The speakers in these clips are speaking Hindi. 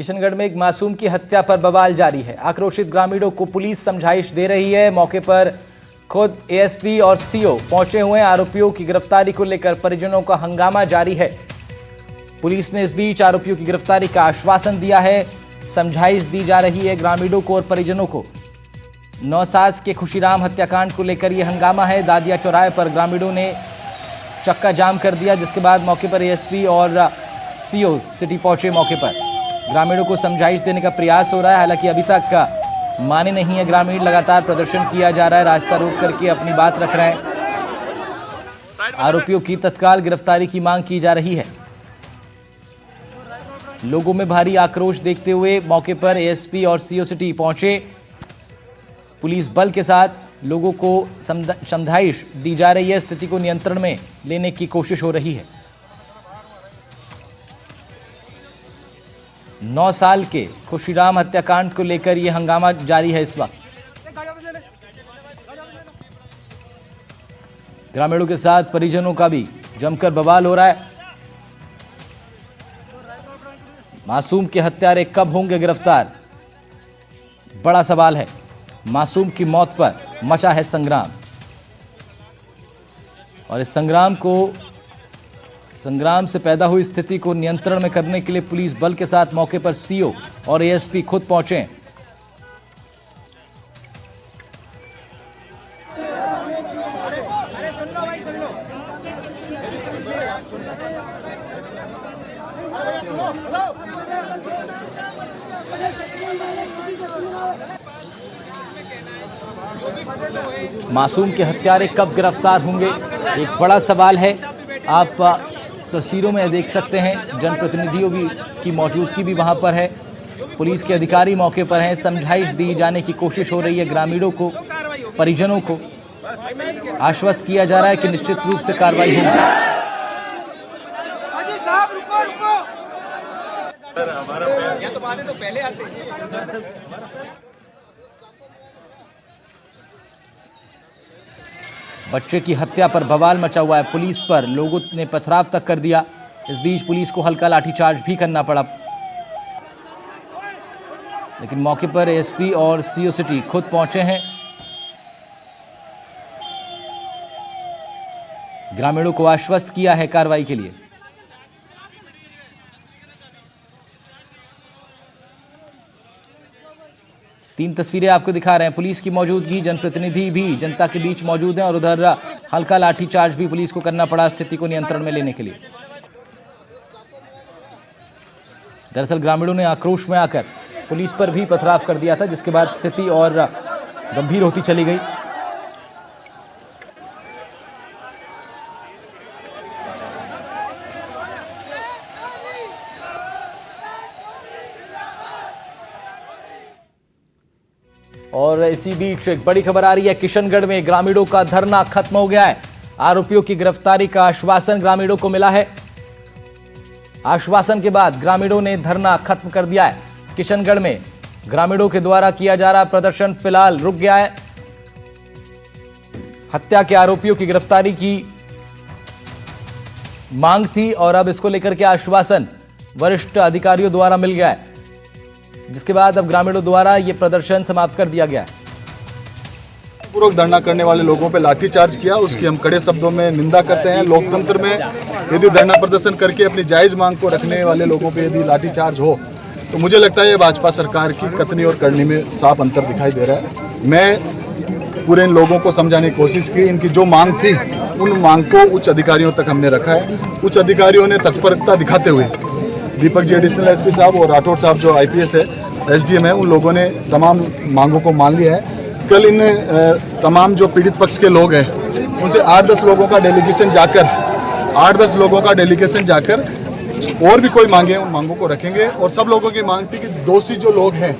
किशनगढ़ में एक मासूम की हत्या पर बवाल जारी है। आक्रोशित ग्रामीणों को पुलिस समझाइश दे रही है। मौके पर खुद एएसपी और सीओ पहुंचे हुए हैं। आरोपियों की गिरफ्तारी को लेकर परिजनों का हंगामा जारी है। पुलिस ने इस बीच आरोपियों की गिरफ्तारी का आश्वासन दिया है। समझाइश दी जा रही है ग्रामीणों को और परिजनों को। नौसाज के खुशीराम हत्याकांड को लेकर यह हंगामा है। दादिया चौराहे पर ग्रामीणों ने चक्का जाम कर दिया, जिसके बाद मौके पर एएसपी और सीओ सिटी पहुंचे। मौके पर ग्रामीणों को समझाइश देने का प्रयास हो रहा है, हालांकि अभी तक माने नहीं है ग्रामीण। लगातार प्रदर्शन किया जा रहा है, रास्ता रोक करके अपनी बात रख रहे हैं। आरोपियों की तत्काल गिरफ्तारी की मांग की जा रही है। लोगों में भारी आक्रोश देखते हुए मौके पर एएसपी और सीओ सिटी पहुंचे। पुलिस बल के साथ लोगों को समझाइश दी जा रही है। स्थिति को नियंत्रण में लेने की कोशिश हो रही है। 9 साल के खुशीराम हत्याकांड को लेकर यह हंगामा जारी है। इस वक्त ग्रामीणों के साथ परिजनों का भी जमकर बवाल हो रहा है। मासूम के हत्यारे कब होंगे गिरफ्तार, बड़ा सवाल है। मासूम की मौत पर मचा है संग्राम, और इस संग्राम से पैदा हुई स्थिति को नियंत्रण में करने के लिए पुलिस बल के साथ मौके पर सीओ और एएसपी खुद पहुंचे। मासूम के हत्यारे कब गिरफ्तार होंगे, एक बड़ा सवाल है। आप तस्वीरों में देख सकते हैं, जनप्रतिनिधियों की मौजूदगी भी वहां पर है। पुलिस के अधिकारी मौके पर हैं। समझाइश दी जाने की कोशिश हो रही है। ग्रामीणों को, परिजनों को आश्वस्त किया जा रहा है कि निश्चित रूप से कार्रवाई होगी। बच्चे की हत्या पर बवाल मचा हुआ है। पुलिस पर लोगों ने पथराव तक कर दिया। इस बीच पुलिस को हल्का लाठीचार्ज भी करना पड़ा, लेकिन मौके पर एएसपी और सीओ सिटी खुद पहुंचे हैं। ग्रामीणों को आश्वस्त किया है कार्रवाई के लिए। तीन तस्वीरें आपको दिखा रहे हैं। पुलिस की मौजूदगी, जनप्रतिनिधि भी जनता के बीच मौजूद हैं, और उधर हल्का लाठीचार्ज भी पुलिस को करना पड़ा स्थिति को नियंत्रण में लेने के लिए। दरअसल ग्रामीणों ने आक्रोश में आकर पुलिस पर भी पथराव कर दिया था, जिसके बाद स्थिति और गंभीर होती चली गई। और इसी बीच एक बड़ी खबर आ रही है। किशनगढ़ में ग्रामीणों का धरना खत्म हो गया है। आरोपियों की गिरफ्तारी का आश्वासन ग्रामीणों को मिला है। आश्वासन के बाद ग्रामीणों ने धरना खत्म कर दिया है। किशनगढ़ में ग्रामीणों के द्वारा किया जा रहा प्रदर्शन फिलहाल रुक गया है। हत्या के आरोपियों की गिरफ्तारी की मांग थी, और अब इसको लेकर के आश्वासन वरिष्ठ अधिकारियों द्वारा मिल गया है, जिसके बाद अब ग्रामीणों द्वारा यह प्रदर्शन समाप्त कर दिया गया है। पूर्वक धरना करने वाले लोगों पे लाठीचार्ज किया, उसकी हम कड़े शब्दों में निंदा करते हैं। लोकतंत्र में यदि धरना प्रदर्शन करके अपनी जायज मांग को रखने वाले लोगों पे यदि लाठीचार्ज हो, तो मुझे लगता है ये भाजपा सरकार की कथनी और करनी में साफ अंतर दिखाई दे रहा है। मैं पूरे इन लोगों को समझाने की कोशिश की। इनकी जो मांग थी, उन मांग को उच्च अधिकारियों तक हमने रखा है। उच्च अधिकारियों ने तत्परता दिखाते हुए, दीपक जी एडिशनल एसपी साहब और राठौड़ साहब जो आईपीएस है, एसडीएम है, उन लोगों ने तमाम मांगों को मान लिया है। कल इन तमाम जो पीड़ित पक्ष के लोग हैं, उनसे 8-10 लोगों का डेलीगेशन जाकर और भी कोई मांगे उन मांगों को रखेंगे। और सब लोगों की मांग थी कि दोषी जो लोग हैं,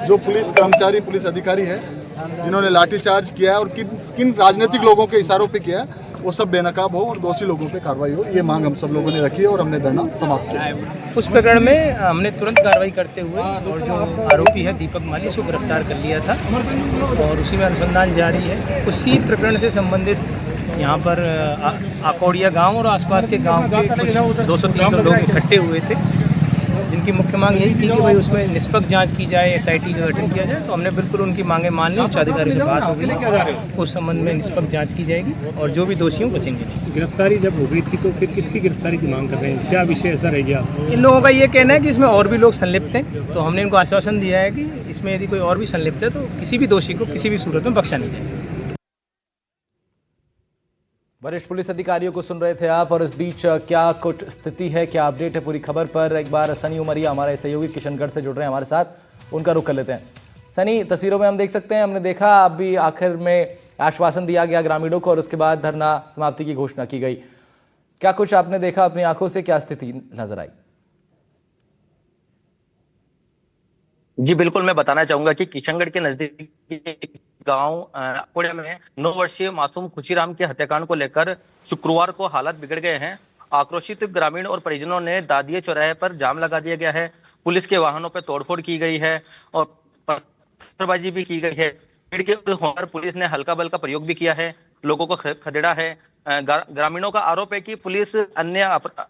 जो पुलिस कर्मचारी, पुलिस अधिकारी है, जिन्होंने लाठीचार्ज किया है और किन राजनीतिक लोगों के इशारों पे किया है, वो सब बेनकाब हो और दोषी लोगों पे कार्रवाई हो। ये मांग हम सब लोगों ने रखी है और हमने धरना समाप्त किया। उस प्रकरण में हमने तुरंत कार्रवाई करते हुए और जो आरोपी है दीपक माली, उसको गिरफ्तार कर लिया था और उसी में अनुसंधान जारी है। उसी प्रकरण से संबंधित यहाँ पर आकोड़िया गांव और आसपास के गांव के कुछ 200-300 लोग इकट्ठे हुए थे जिनकी मुख्य मांग यही थी कि भाई उसमें निष्पक्ष जांच की जाए, SIT का गठन किया जाए। तो हमने बिल्कुल उनकी मांगें मान ली, उच्चाधिकारी से बात होगी, उस संबंध में निष्पक्ष जांच की जाएगी और जो भी दोषी हों बचेंगे नहीं। गिरफ्तारी जब हो गई थी तो फिर किसकी गिरफ्तारी की मांग कर रहे हैं, क्या विषय ऐसा रह गया? इन लोगों का ये कहना है कि इसमें और भी लोग संलिप्त हैं, तो हमने इनको आश्वासन दिया है कि इसमें यदि कोई और भी संलिप्त है तो किसी भी दोषी को किसी भी सूरत में बख्शा नहीं जाएगा। वरिष्ठ पुलिस अधिकारियों को सुन रहे थे आप, और इस बीच क्या कुछ स्थिति है, क्या अपडेट है पूरी खबर पर, एक बार सनी उमरिया हमारे सहयोगी किशनगढ़ से जुड़ रहे हैं हमारे साथ, उनका रुख कर लेते हैं। सनी, तस्वीरों में हम देख सकते हैं, हमने देखा अभी आखिर में आश्वासन दिया गया ग्रामीणों को और उसके बाद धरना समाप्ति की घोषणा की गई। क्या कुछ आपने देखा अपनी आंखों से, क्या स्थिति नजर आई? जी बिल्कुल, मैं बताना चाहूंगा कि किशनगढ़ के नजदीक गांव पुणे में 9 वर्षीय मासूम खुशीराम के हत्याकांड को लेकर शुक्रवार को हालात बिगड़ गए हैं। आक्रोशित ग्रामीण और परिजनों ने दादिये चौराहे पर जाम लगा दिया गया है, पुलिस के वाहनों पर तोड़फोड़ की गई है और पत्थरबाजी भी की गई है। भीड़ के होने पर पुलिस ने हल्का बल का प्रयोग भी किया है, लोगों को खदेड़ा है। ग्रामीणों का आरोप है कि पुलिस अन्य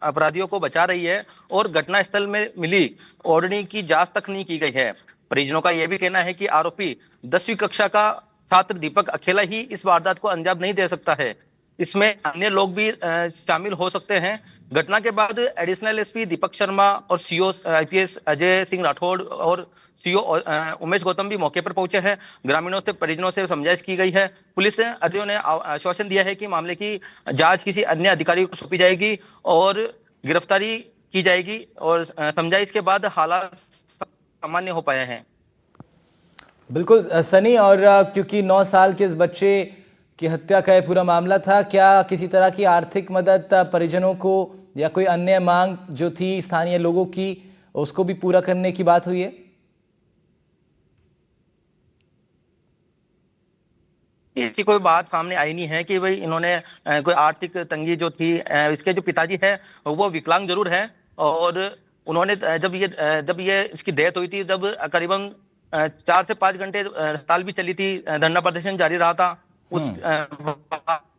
अपराधियों को बचा रही है और घटनास्थल में मिली ओढ़नी की जांच तक नहीं की गई है। परिजनों का यह भी कहना है कि आरोपी 10वीं कक्षा का छात्र दीपक अकेला ही इस वारदात को अंजाम नहीं दे सकता है, इसमें अन्य लोग भी शामिल हो सकते हैं। घटना के बाद एडिशनल SP दीपक शर्मा और CO IPS अजय सिंह राठौड़ और CO उमेश गौतम भी मौके पर पहुंचे हैं। ग्रामीणों से परिजनों से समझाइश की गई है। पुलिस अधिकारियों ने आश्वासन दिया है कि मामले की जांच किसी अन्य अधिकारी को सौंपी जाएगी और गिरफ्तारी की जाएगी और समझाइश के बाद हालात सामान्य हो पाए हैं। बिल्कुल सनी, और क्योंकि 9 साल के इस बच्चे की हत्या का यह पूरा मामला था, क्या किसी तरह की आर्थिक मदद परिजनों को या कोई अन्य मांग जो थी स्थानीय लोगों की उसको भी पूरा करने की बात हुई है? ऐसी कोई बात सामने आई नहीं है कि भाई इन्होंने कोई आर्थिक तंगी जो थी। इसके जो पिताजी है वो विकलांग जरूर है और उन्होंने जब ये इसकी डेथ हुई थी तब करीबन 4 से 5 घंटे हड़ताल भी चली थी, धरना प्रदर्शन जारी रहा था। उस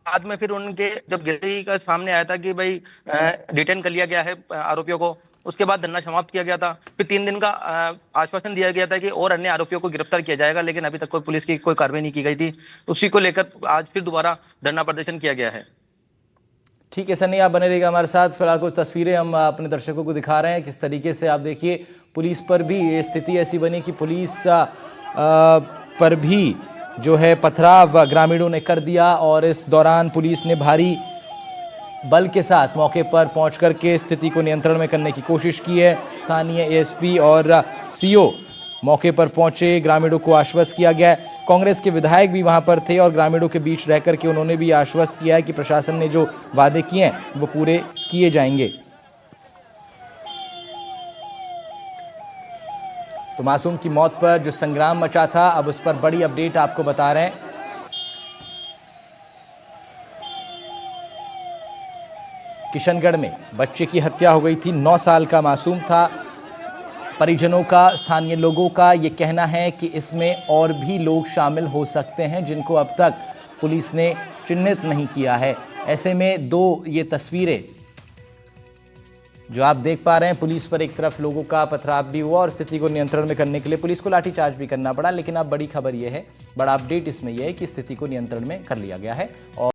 बाद में फिर उनके जब गिरफ्तारी का सामने आया था कि भाई डिटेन कर लिया गया है आरोपियों को, उसके बाद धरना समाप्त किया गया था। फिर 3 दिन का आश्वासन दिया गया था कि और अन्य आरोपियों को गिरफ्तार किया जाएगा, लेकिन अभी तक कोई पुलिस की कोई कार्रवाई नहीं की गई थी। उसी को लेकर आज फिर दोबारा धरना प्रदर्शन किया गया है। ठीक है सनी, आप बने रहिएगा हमारे साथ। फिलहाल कुछ तस्वीरें हम अपने दर्शकों को दिखा रहे हैं किस तरीके से, आप देखिए पुलिस पर भी ये स्थिति ऐसी बनी कि पुलिस पर भी जो है पथराव ग्रामीणों ने कर दिया और इस दौरान पुलिस ने भारी बल के साथ मौके पर पहुंच करके स्थिति को नियंत्रण में करने की कोशिश की है। स्थानीय ASP और CO मौके पर पहुंचे, ग्रामीणों को आश्वस्त किया गया है। कांग्रेस के विधायक भी वहां पर थे और ग्रामीणों के बीच रह करके उन्होंने भी आश्वस्त किया है कि प्रशासन ने जो वादे किए हैं वो पूरे किए जाएंगे। तो मासूम की मौत पर जो संग्राम मचा था, अब उस पर बड़ी अपडेट आपको बता रहे हैं। किशनगढ़ में बच्चे की हत्या हो गई थी, 9 साल का मासूम था। परिजनों का, स्थानीय लोगों का ये कहना है कि इसमें और भी लोग शामिल हो सकते हैं जिनको अब तक पुलिस ने चिन्हित नहीं किया है। ऐसे में 2 ये तस्वीरें जो आप देख पा रहे हैं, पुलिस पर एक तरफ लोगों का पथराव भी हुआ और स्थिति को नियंत्रण में करने के लिए पुलिस को लाठीचार्ज भी करना पड़ा, लेकिन अब बड़ी खबर यह है, बड़ा अपडेट इसमें यह है कि स्थिति को नियंत्रण में कर लिया गया है और